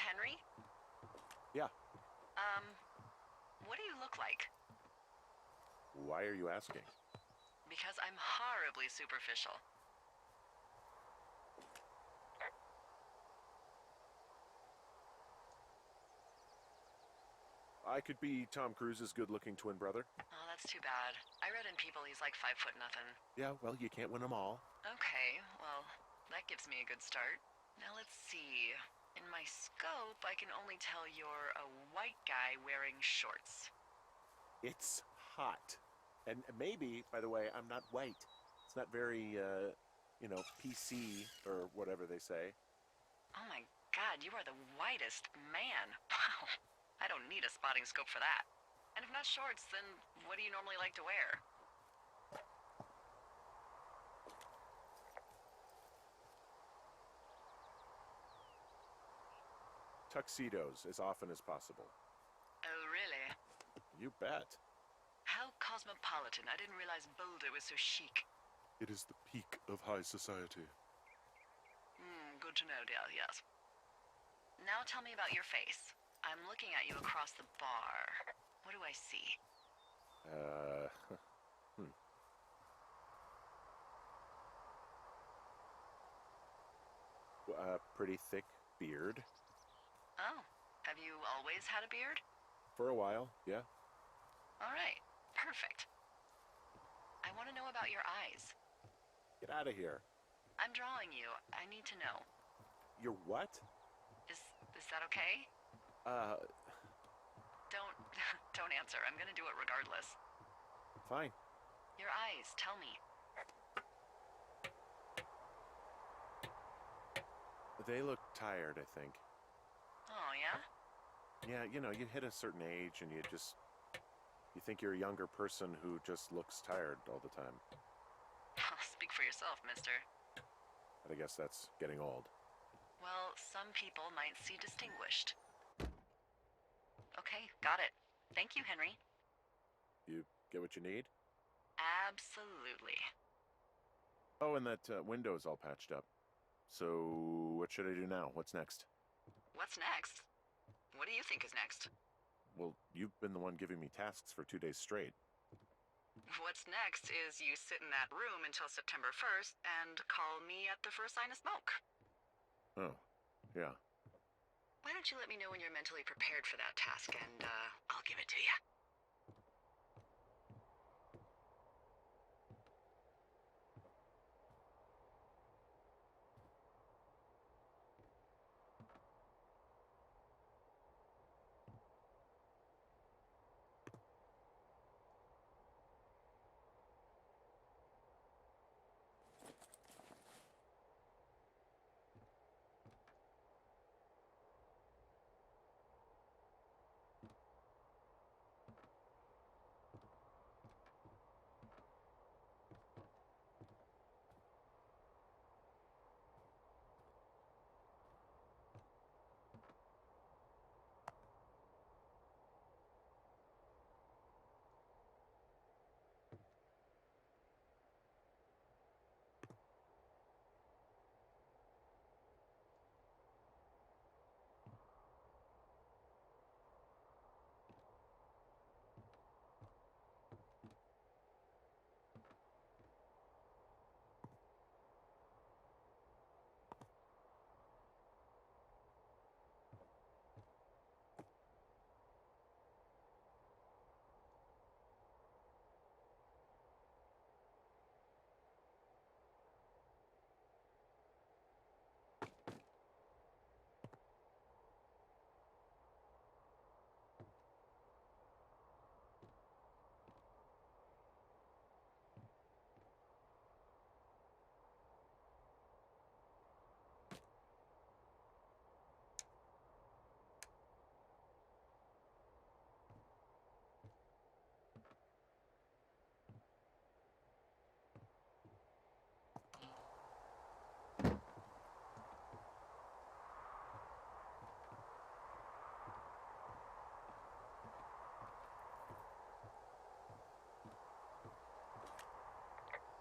Henry? Yeah. What do you look like? Why are you asking? Because I'm horribly superficial. I could be Tom Cruise's good-looking twin brother. Oh, that's too bad. I read in People he's like 5'0" nothing. Yeah, well, you can't win them all. Okay, well, that gives me a good start. Now let's see. In my scope, I can only tell you're a white guy wearing shorts. It's hot. And maybe, by the way, I'm not white. It's not very, PC or whatever they say. Oh my god, you are the whitest man. Wow. I don't need a spotting scope for that. And if not shorts, then what do you normally like to wear? Tuxedos as often as possible. Oh, really? You bet. How cosmopolitan. I didn't realize Boulder was so chic. It is the peak of high society. Good to know, dear, yes. Now tell me about your face. I'm looking at you across the bar. What do I see? Pretty thick beard. Oh, have you always had a beard? For a while, yeah. All right, perfect. I want to know about your eyes. Get out of here. I'm drawing you. I need to know. Your what? Is that okay? Don't don't answer. I'm gonna do it regardless. Fine. Your eyes, tell me. They look tired, I think. Oh, yeah? Yeah, you hit a certain age and you think you're a younger person who just looks tired all the time. Speak for yourself, mister. But I guess that's getting old. Well, some people might see distinguished. Okay, got it. Thank you, Henry. You get what you need? Absolutely. Oh, and that window's all patched up. So, what should I do now? What's next? What's next? What do you think is next? Well, you've been the one giving me tasks for 2 days straight. What's next is you sit in that room until September 1st and call me at the first sign of smoke. Oh, yeah. Why don't you let me know when you're mentally prepared for that task, and I'll give it to you.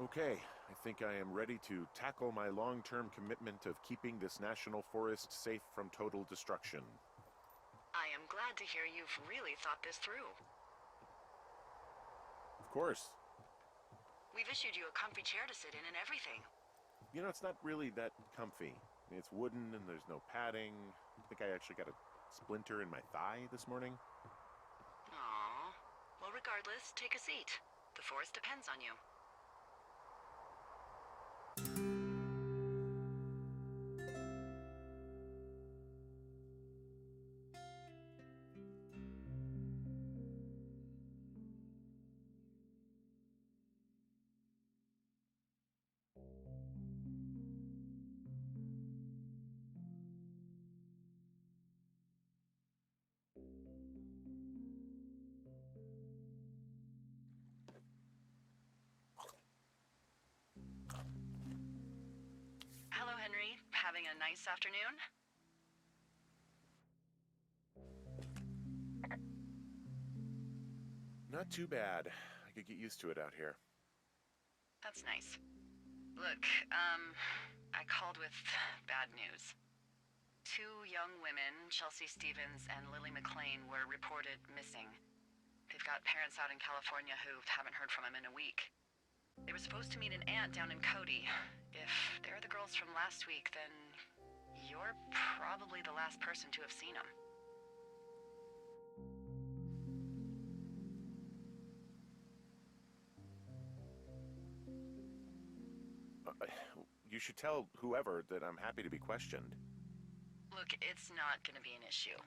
Okay, I think I am ready to tackle my long-term commitment of keeping this national forest safe from total destruction. I am glad to hear you've really thought this through. Of course. We've issued you a comfy chair to sit in and everything. You know, it's not really that comfy. I mean, it's wooden and there's no padding. I think I actually got a splinter in my thigh this morning. Aww. Well, regardless, take a seat. The forest depends on you. Hello, Henry. Having a nice afternoon? Not too bad. I could get used to it out here. That's nice. Look, I called with bad news. 2 young women, Chelsea Stevens and Lily McLean, were reported missing. They've got parents out in California who haven't heard from them in a week. They were supposed to meet an aunt down in Cody. If they're the girls from last week, then you're probably the last person to have seen them. You should tell whoever that I'm happy to be questioned. Look, it's not gonna be an issue.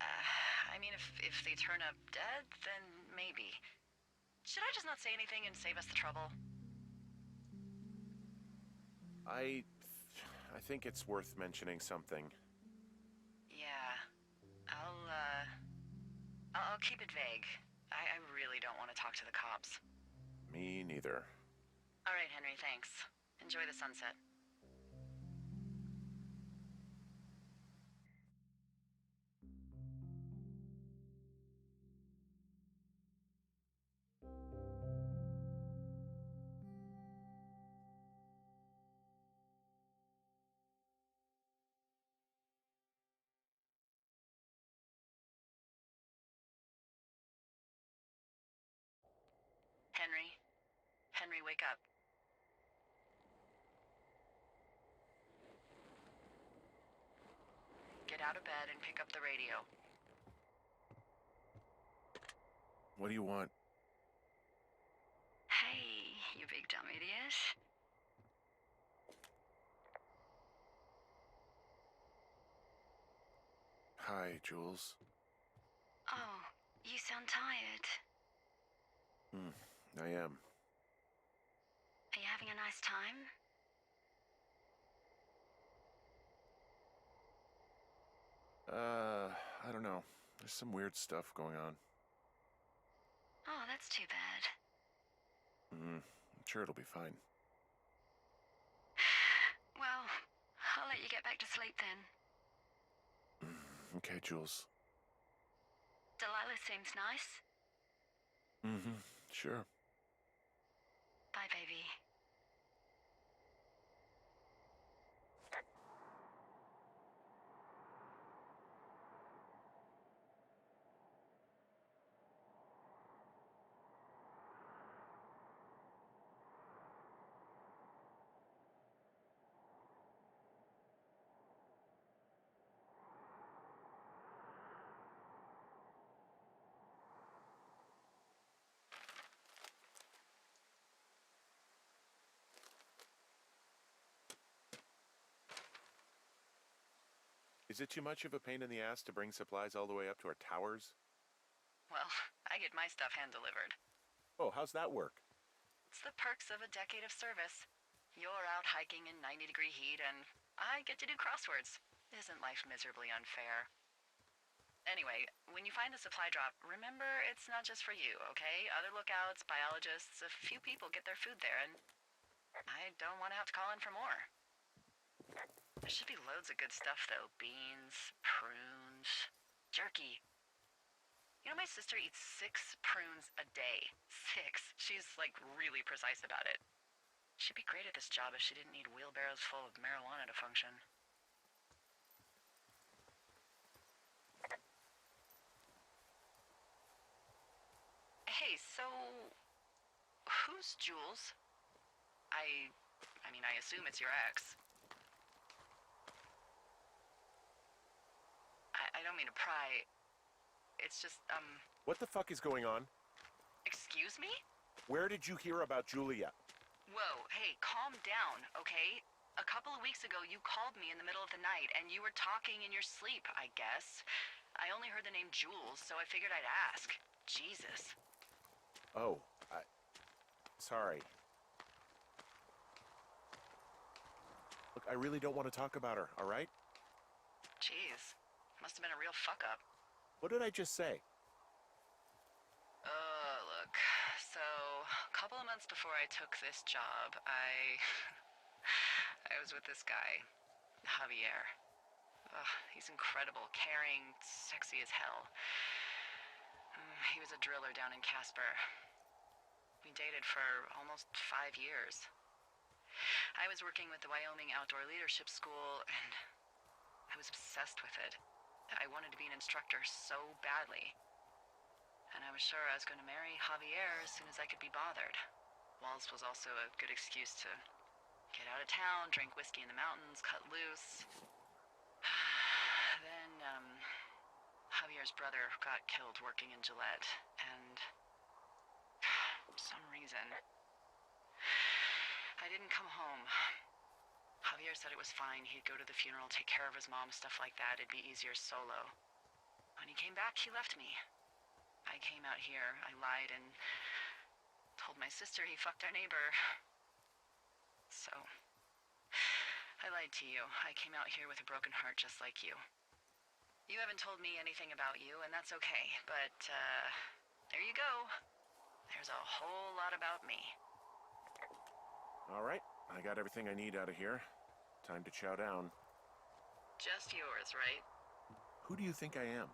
I mean, if they turn up dead, then maybe. Should I just not say anything and save us the trouble? I think it's worth mentioning something. Yeah. I'll keep it vague. I really don't want to talk to the cops. Me neither. All right, Henry, thanks. Enjoy the sunset. Henry? Henry, wake up. Get out of bed and pick up the radio. What do you want? Hey, you big dumb idiot. Hi, Jules. Oh, you sound tired. I am. Are you having a nice time? I don't know. There's some weird stuff going on. Oh, that's too bad. I'm sure it'll be fine. Well, I'll let you get back to sleep then. Okay, Jules. Delilah seems nice. Sure. Bye, baby. Is it too much of a pain in the ass to bring supplies all the way up to our towers? Well, I get my stuff hand-delivered. Oh, how's that work? It's the perks of a decade of service. You're out hiking in 90-degree heat, and I get to do crosswords. Isn't life miserably unfair? Anyway, when you find a supply drop, remember it's not just for you, okay? Other lookouts, biologists, a few people get their food there, and I don't want to have to call in for more. There should be loads of good stuff, though. Beans, prunes, jerky. You know, my sister eats 6 prunes a day. 6. She's, like, really precise about it. She'd be great at this job if she didn't need wheelbarrows full of marijuana to function. Hey, so... who's Jules? I mean, I assume it's your ex. I don't mean to pry. It's just, What the fuck is going on? Excuse me? Where did you hear about Julia? Whoa, hey, calm down, okay? A couple of weeks ago, you called me in the middle of the night, and you were talking in your sleep, I guess. I only heard the name Jules, so I figured I'd ask. Jesus. Oh, sorry. Look, I really don't want to talk about her, all right? Jeez. Must have been a real fuck-up. What did I just say? Look. So, a couple of months before I took this job, I was with this guy, Javier. Ugh, he's incredible, caring, sexy as hell. He was a driller down in Casper. We dated for almost 5 years. I was working with the Wyoming Outdoor Leadership School, and I was obsessed with it. I wanted to be an instructor so badly. And I was sure I was going to marry Javier as soon as I could be bothered. Walls was also a good excuse to get out of town, drink whiskey in the mountains, cut loose. Then, Javier's brother got killed working in Gillette, and for some reason, I didn't come home. Javier said it was fine. He'd go to the funeral, take care of his mom, stuff like that. It'd be easier solo. When he came back, he left me. I came out here. I lied and told my sister he fucked our neighbor. So, I lied to you. I came out here with a broken heart just like you. You haven't told me anything about you, and that's okay. But, there you go. There's a whole lot about me. All right, I got everything I need out of here. Time to chow down. Just yours, right? Who do you think I am?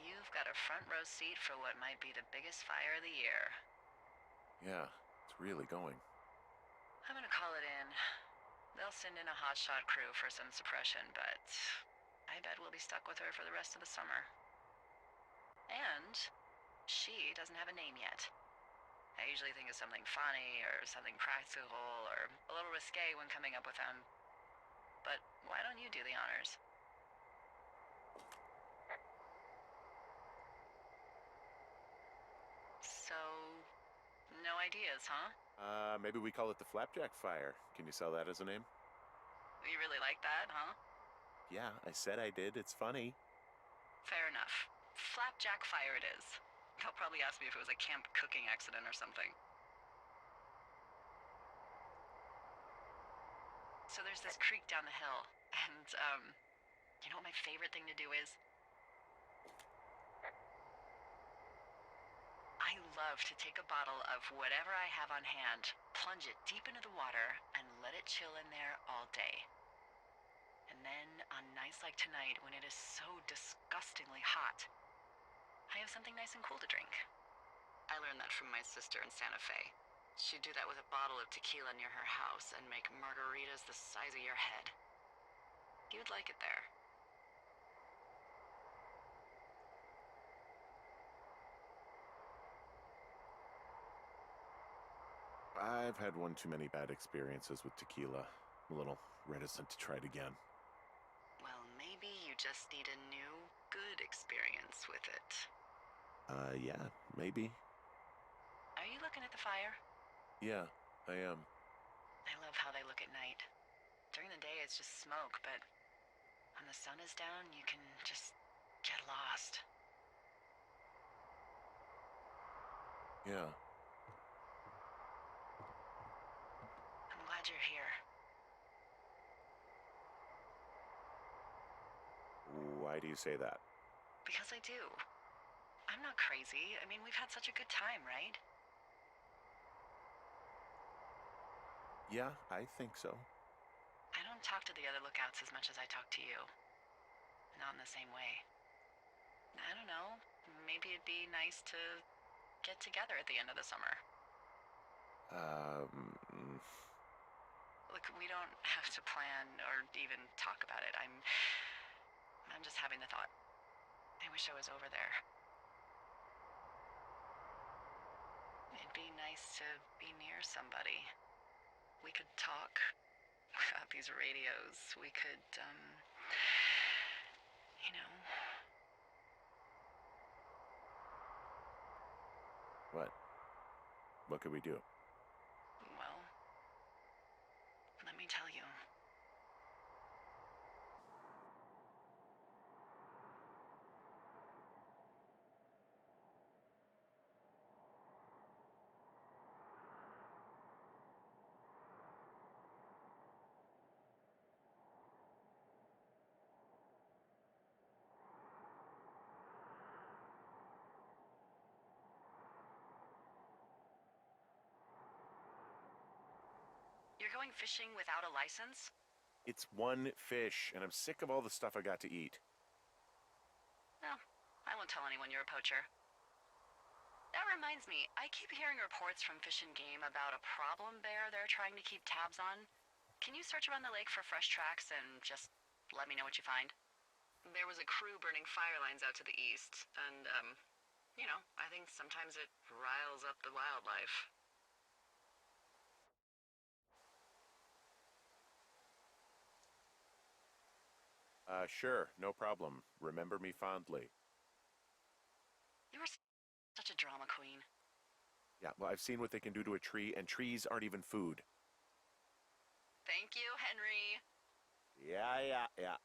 You've got a front row seat for what might be the biggest fire of the year. Yeah, it's really going. I'm gonna call it in. They'll send in a hotshot crew for some suppression, but I bet we'll be stuck with her for the rest of the summer. And she doesn't have a name yet. I usually think of something funny or something practical or a little risque when coming up with them. But why don't you do the honors? So, no ideas, huh? Maybe we call it the Flapjack Fire. Can you sell that as a name? You really like that, huh? Yeah, I said I did. It's funny. Fair enough. Flapjack Fire it is. They'll probably ask me if it was a camp cooking accident or something. So there's this creek down the hill, and, you know what my favorite thing to do is? I love to take a bottle of whatever I have on hand, plunge it deep into the water, and let it chill in there all day. And then, on nights like tonight, when it is so disgustingly hot, I have something nice and cool to drink. I learned that from my sister in Santa Fe. She'd do that with a bottle of tequila near her house and make margaritas the size of your head. You'd like it there. I've had one too many bad experiences with tequila. I'm a little reticent to try it again. Well, maybe you just need a new, good experience with it. Yeah, maybe. Are you looking at the fire? Yeah, I am. I love how they look at night. During the day, it's just smoke, but when the sun is down, you can just get lost. Yeah. I'm glad you're here. Why do you say that? Because I do. I'm not crazy. I mean, we've had such a good time, right? Yeah, I think so. I don't talk to the other lookouts as much as I talk to you. Not in the same way. I don't know. Maybe it'd be nice to get together at the end of the summer. Look, we don't have to plan or even talk about it. I'm just having the thought. I wish I was over there. It'd be nice to be near somebody. We could talk without these radios. We could, you know. What? What could we do? Well, let me tell you. You're going fishing without a license? It's one fish, and I'm sick of all the stuff I got to eat. Well, I won't tell anyone you're a poacher. That reminds me, I keep hearing reports from Fish and Game about a problem bear they're trying to keep tabs on. Can you search around the lake for fresh tracks and just let me know what you find? There was a crew burning fire lines out to the east, and, you know, I think sometimes it riles up the wildlife. Sure, no problem. Remember me fondly. You were such a drama queen. Yeah, well, I've seen what they can do to a tree, and trees aren't even food. Thank you, Henry. Yeah.